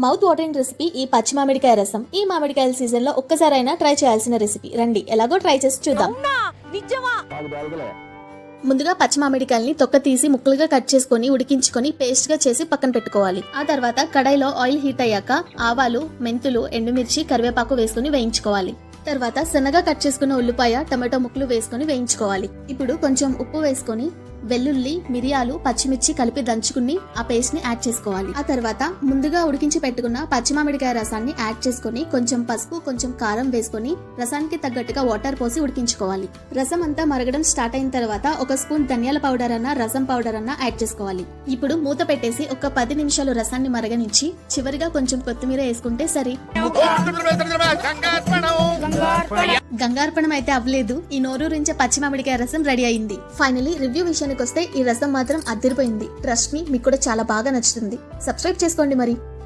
Mouth watering recipe ఈ పచ్చి మామిడికాయ రసం. ఈ మామిడికాయల సీజన్ లో ఒక్కసారైనా ట్రై చేయాల్సిన రెసిపీ. రండి ఎలాగో ట్రై చేసి చూద్దాం. ముందుగా పచ్చి మామిడికాయల్ని తొక్క తీసి ముక్కలుగా కట్ చేసుకొని ఉడికించుకొని పేస్ట్ గా చేసి పక్కన పెట్టుకోవాలి. ఆ తర్వాత కడాయిలో ఆయిల్ హీట్ అయ్యాక ఆవాలు, మెంతులు, ఎండుమిర్చి, కరివేపాకు వేసుకుని వేయించుకోవాలి. తర్వాత సన్నగా కట్ చేసుకున్న ఉల్లిపాయ, టమాటో ముక్కలు వేసుకుని వేయించుకోవాలి. ఇప్పుడు కొంచెం ఉప్పు వేసుకొని వెల్లుల్లి, మిరియాలు, పచ్చిమిర్చి కలిపి దంచుకుని ఆ పేస్ట్ ని యాడ్ చేసుకోవాలి. ఆ తర్వాత ముందుగా ఉడికించి పెట్టుకున్న పచ్చి మామిడికాయ రసాన్ని యాడ్ చేసుకుని కొంచెం పసుపు, కొంచెం కారం వేసుకుని రసానికి తగ్గట్టుగా వాటర్ పోసి ఉడికించుకోవాలి. రసం అంతా మరగడం స్టార్ట్ అయిన తర్వాత ఒక స్పూన్ ధనియాల పౌడర్ అన్న, రసం పౌడర్ అన్న యాడ్ చేసుకోవాలి. ఇప్పుడు మూత పెట్టేసి ఒక 10 నిమిషాలు రసాన్ని మరగనించి చివరిగా కొంచెం కొత్తిమీర వేసుకుంటే సరి. గంగార్పణం అయితే అవ్వలేదు. ఈ నోరూరించే పచ్చి మామిడికాయ రసం రెడీ అయింది. ఫైనలీ రివ్యూ విషయానికి వస్తే ఈ రసం మాత్రం అదిరిపోయింది. ట్రస్ట్ మీ, మీకు కూడా చాలా బాగా నచ్చుతుంది. సబ్స్క్రైబ్ చేసుకోండి మరి.